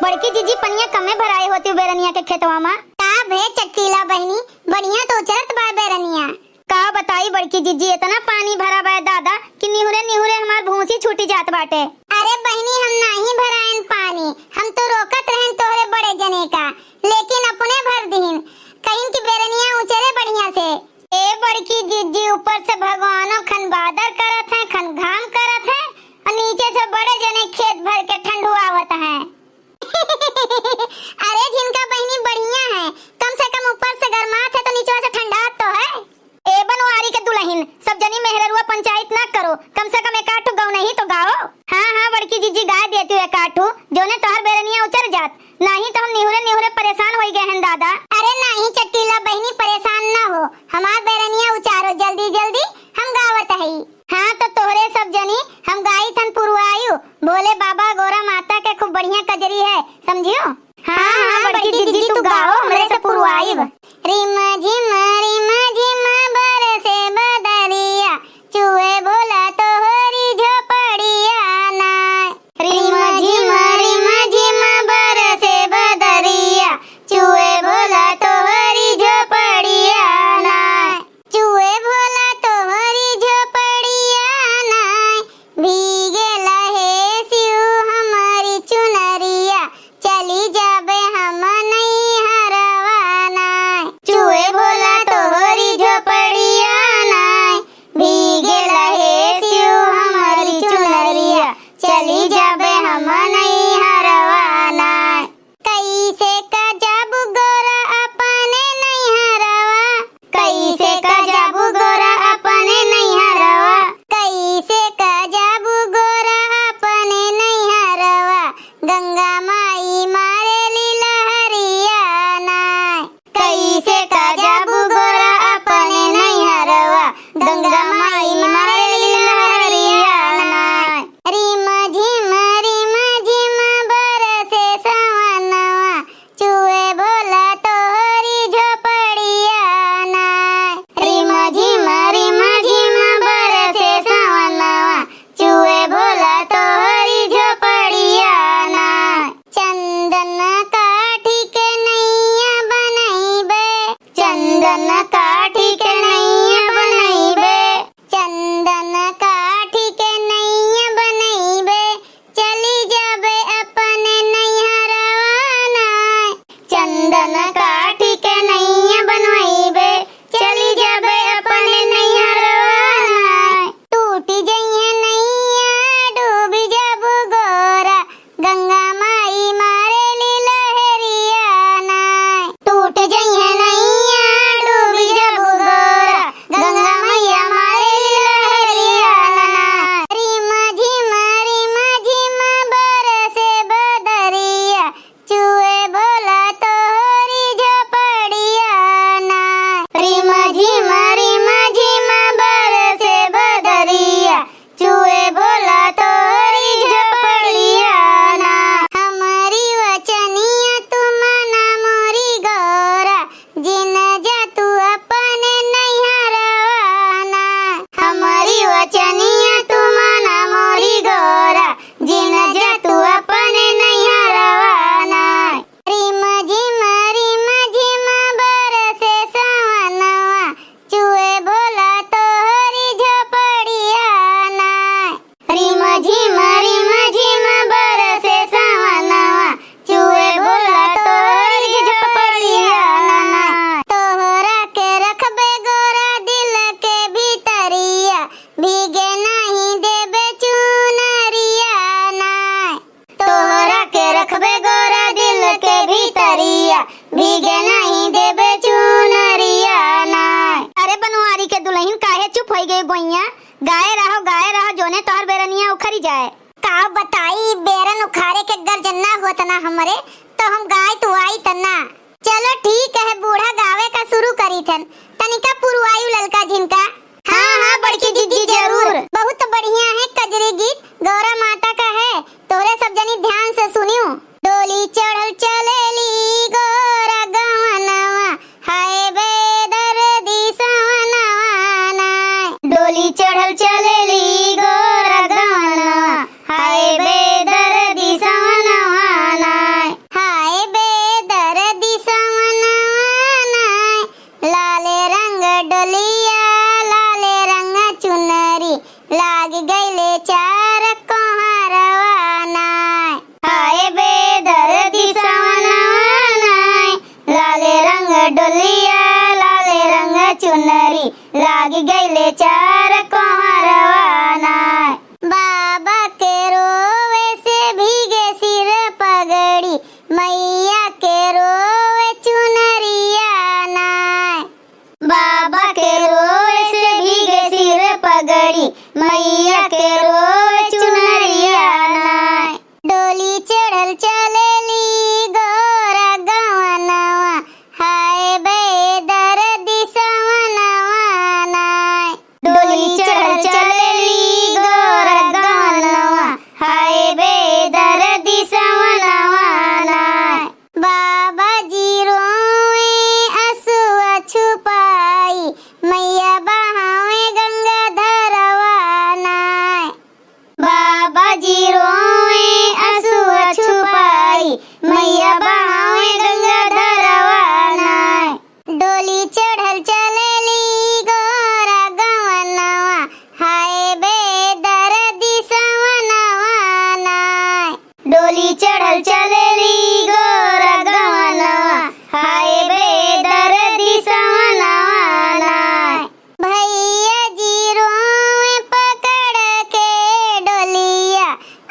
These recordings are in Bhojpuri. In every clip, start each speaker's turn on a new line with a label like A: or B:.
A: बड़की जीजी पनिया कमे भराए होती बेरनिया के खेतवा में।
B: का भे चटकीला बहनी, बढ़िया तो उचरत बा बेरनिया।
A: का बताई बड़की जीजी, इतना पानी भरा बा दादा कि निहुरे निहुरे हमार भूसी छूटी जात बाटे।
B: अरे बहनी हम नहीं भरायन पानी, हम तो रोकत रहन तोहरे बड़े जने का, लेकिन अपने भर दीन कहीं की बेरनिया उचरे बढ़िया से।
A: ए बड़की जीजी, ऊपर से भगवानो खन बादर करत है, खन घाम करत है, और नीचे से बड़े जने खेत भर के ठंडुआवत है।
B: अरे जिनका बहनी बढ़िया है, कम से कम ऊपर से गर्मात है तो नीचे से ठंडा तो है।
A: ए बनवारी के दुल्हन, सब जनी मेहररुआ पंचायत ना करो, कम से कम एक आठू गाँव नहीं तो गाओ। हाँ हाँ बड़की जीजी, गा देती हूँ एक आठू, जो ने तोहर बेरनिया उचर जात, नहीं तो हम निहुरे निहुरे परेशान हो गए हैं दादा।
B: अरे नहीं चटकीला बहनी, परेशान ना हो, हमार बेरनिया उचारो जल्दी जल्दी, हम गावत है।
A: हाँ तो तोहरे सब जनी हम गाई थन पुरवायु, भोले बाबा गौरा माता के खूब बढ़िया कजरी है, समझियो। हाँ हाँ बड़की जीजी, तू गाओ हमरे से पुरवायु।
B: रिम झिम बरसे बदरिया, चूहे भोला तोहरी झोपड़िया ना।
A: रिम झिम बरसे बदरिया, चूहे भोला तोहरी झोपड़िया ना।
B: चूहे भोला तोहरी झोपड़िया ना, भीगे लहे सिउ हमारी चुनरिया, चली जाबे हम नहीं हरवाना।
A: चूहे भोला तोहरी झोपड़िया ना, भीगे लहे सिउ हमारी चुनरिया, चली जाबे हम नहीं हरवाना।
B: कैसे का जाबू गोरा अपने नहीं हरवा,
A: कैसे का जाबू गोरा अपने नहीं हरवा,
B: कैसे का जाबू गोरा अपने नहीं हरवा, गंगा माई मारे लीला हरियाना।
A: कैसे का जाबू गोरा अपने नहीं हरवा, गंगा माई मारे लहरियाना।
B: रिम झिम बरसे सवनवा, चूहे भोला तोहरी झोपड़िया ना।
A: रिम झिम बरसे सवनवा, चूहे भोला तोहरी झोपड़िया ना।
B: चंदन काठी के नैया बनैबे,
A: चंदन काठी के नैया बनैबे,
B: चंदन काठी के नैया बनैबे, चली जाबे अपने नैहरवाना।
A: चंदन काठी के नैया बनैबे, चली जाबे अपने नैहरवाना।
B: टूटी जइहे नैया डूबी जाबू गोरा, गंगा माई मारे ली लहरियाना।
A: टूट जइहे नैया डूबी जाबू गोरा, गंगा मैया मारे लहरियाना।
B: रिम झिम बरसे बदरिया, चूहे भोला तोहरी झोपड़िया ना।
A: रिम झिम बरसे बदरिया, चूहे भोला तोहरी झोपड़िया ना।
B: हमारी वचनिया तू मना मोरी गौरा, जिन जा तू अपने नैहरवाना।
A: हमारी वचनिया तू माना मोरी गौरा, जिन जा तू अपने नैहरवाना।
B: रिम झिम बरसे सवनवा, चूहे भोला तोहरी झोपड़िया ना।
A: रिम झिम बरसे सवनवा, चूहे भोला तोहरी झोपड़िया ना।
B: तोहरा के रखबे गोरा दिल के भीतरिया, भीगे नहीं देबे चुनरिया ना।
A: तोहरा के रखबे गोरा दिल के भीतरिया, भीगे नहीं देबे चुनरिया ना। अरे बनवारी के दुल्हन, काहे चुप हो गई गोइया? गाए रहो जोने तोहर बेरनिया उखरी जाए।
B: का बताई, बेरन उखाड़े के गर्जना होत ना हमरे, तो हम गाय तू आई तना। चलो ठीक है, बूढ़ा गावे का शुरू करी थन, तनिका पुरवायु ललका झिनका।
A: हाँ हाँ बड़की जीजी जरूर।
B: बहुत बढ़िया है कजरी गीत, गौरा माता का है, तोरे सब जनी ध्यान से सुनियो। डोली चढ़ल चलेली गोरा गवनवा, हाय बेदर्दी सवनवा ना।
A: डोली चढ़ल चलेली गोरा गवनवा, हाय बेदर्दी सवनवा ना।
B: चढ़ल चलेली गोरा गवनवा हाय बेदर्दी सवनवा नाय।
A: डोली चढ़ल चलेली गोरा गवनवा हाय बेदर्दी सवनवा नाय।
B: बाबा जी रोए असुआ छुपाई मैया बहावे गंगा धरवा नाय।
A: बाबा जी रोए असुआ छुपाई मैया बहावे गंगा धरवा नाय।
B: डोली चढ़ल चलेली गोरा गवनवा हाय बेदर्दी सवनवा नाय।
A: डोली चढ़ल चलेली गोरा गवनवा हाय बेदर्दी सवनवा नाय।
B: भैया जी रोए पकड़ के डोलिया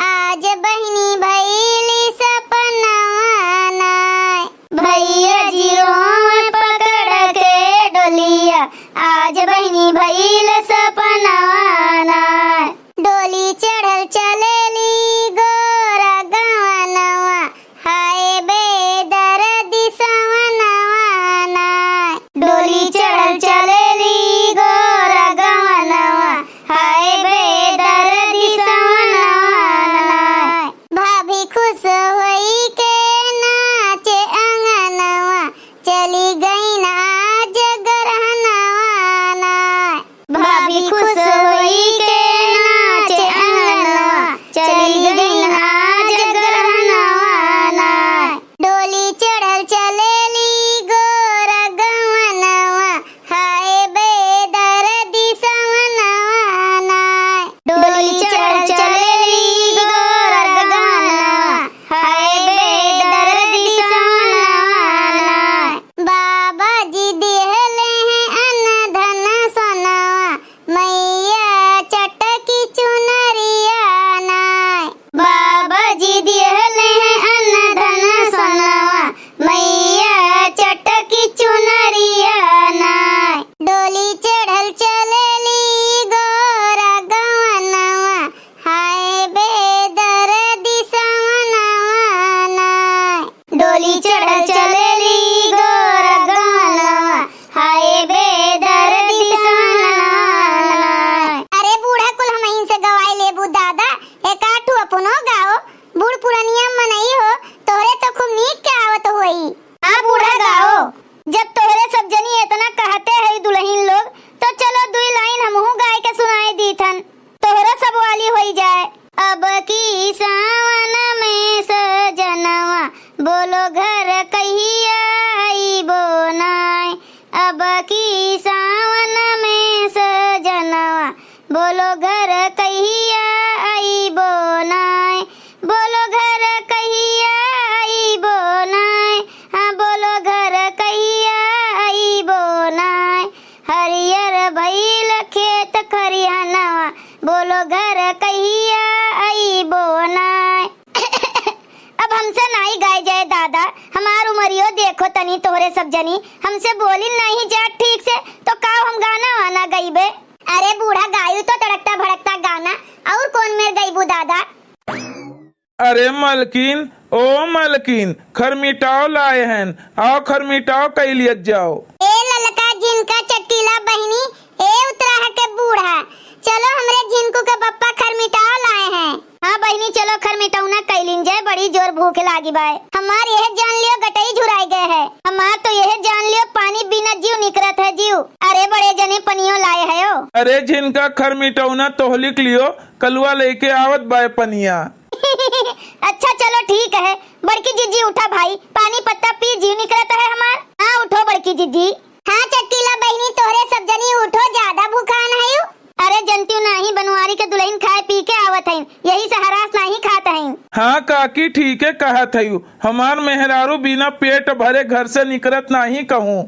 B: आज बहिनी भैली सपनवा नाय।
A: भैया जी रोए पकड़ के डोलिया आज बहिनी भइल सपनवा नाय।
B: डोली चढ़ल चलेली गोरा गवनवा हाय बेदर्दी सवनवा नाय।
A: डोली चढ़ल चलेली गोरा गवनवा हाय बेदर्दी सवनवा नाय।
B: भाभी खुश होई के नाचे अंगनवा चली गई ना आज गरहनवा नाय।
A: भाभी खुश होई के नाचे अंगनवा चली गई आज गरहनवा नाय।
B: डोली चढ़ल चलेली गोरा गवनवा हाय बेदर्दी सवनवा नाय।
A: डोली चढ़ल चलेली गोरा गवनवा हाय बेदर्दी सवनवा नाय।
B: बाबा जी देहले हैं अन्न धन सोनवा मैया चटकी चुनरिया नाय।
A: बाबा जी दिहले हैं अन्न धन सोनवा मैया चटकी चुनरिया नाय।
B: डोली चढ़ल चलेली गोरा गवनवा हाय बेदर्दी सवनवा नाय।
A: डोली चढ़ल चलेली गोरा गवनवा हाय बेदर्दी सवनवा नाय।
B: अरे बूढ़ा कुल हमहीं से गवाई लेबू दादा एकाठू अपनो गाओ। बूढ़ पुरनिया मनई हो तोहरे तो खूब नीक के आवत होई।
A: हाँ बूढ़ा गाओ। जब तोहरे सब जनी इतना कहते है दुल्हन लोग तो चलो दुई लाइन हमहू गाय के सुनाई दीथन तोहरा सब वाली होई जाए। अब की सावन में सजनवा बोलो घर कहिया आइबो नाय। अब की सावन में सजनवा बोलो घर कहिया आइबो नाय। बोलो घर कहिया आइबो नाय। हाँ बोलो घर कहिया आइबो नाय। हरियर भइल खेत खरियानवा बोलो घर कहिया आइबो नाय। अब हमसे नहीं गाय जाए दादा हमार उमरियो देखो तनी तोहरे सब जनी हमसे बोली नहीं जा ठीक से तो का हम गाना वाना गईबे।
B: अरे बूढ़ा गायू तो तड़कता भड़कता गाना और कौन मेर गईबू दादा।
C: अरे मलकिन ओ मलकिन खरमिटाओ लाए हैं आओ खरमिटाओ कैलियत जाओ।
B: ए ललका जिनका चटीला बहनी ए उतरा के बूढ़ा चलो हमरे झिनकू के पप्पा खरमिटाओ लाए हैं।
A: हाँ बहनी चलो खरमिटौना कैलिन जाए बड़ी जोर भूख लागी बाय।
B: हमार यह जान लियो गटई झुराई गए है।
A: हमार तो यह जान लियो पानी बिना जीव निकरत है जीव। अरे बड़े जने पनियो लाए है ओ।
C: अरे जिनका खरमिटौना तोहलिक लियो कलुआ लेके आवत बाय पनिया।
A: अच्छा चलो ठीक है बड़की जीजी उठा भाई पानी पत्ता पी जीव निकलता है हमार। हाँ उठो बड़की जीजी।
B: हाँ चटीला बहनी तोहरे सब जनी उठो ज्यादा भूखान है।
A: अरे जनती नहीं बनवारी के दुल्हन खाए पी के आवत है यही से हरास नहीं खाता है।
C: हाँ काकी ठीक है कहा था हमार मेहरारू बिना पेट भरे घर से निकलत नहीं कहूँ।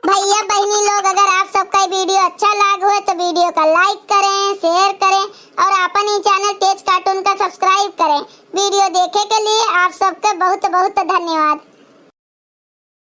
B: भैया बहनी लोग अगर आप सबका वीडियो अच्छा लगा हो तो वीडियो का लाइक करें शेयर करें और अपन ही चैनल तेज कार्टून का सब्सक्राइब करें। वीडियो देखे के लिए आप सबका बहुत बहुत धन्यवाद।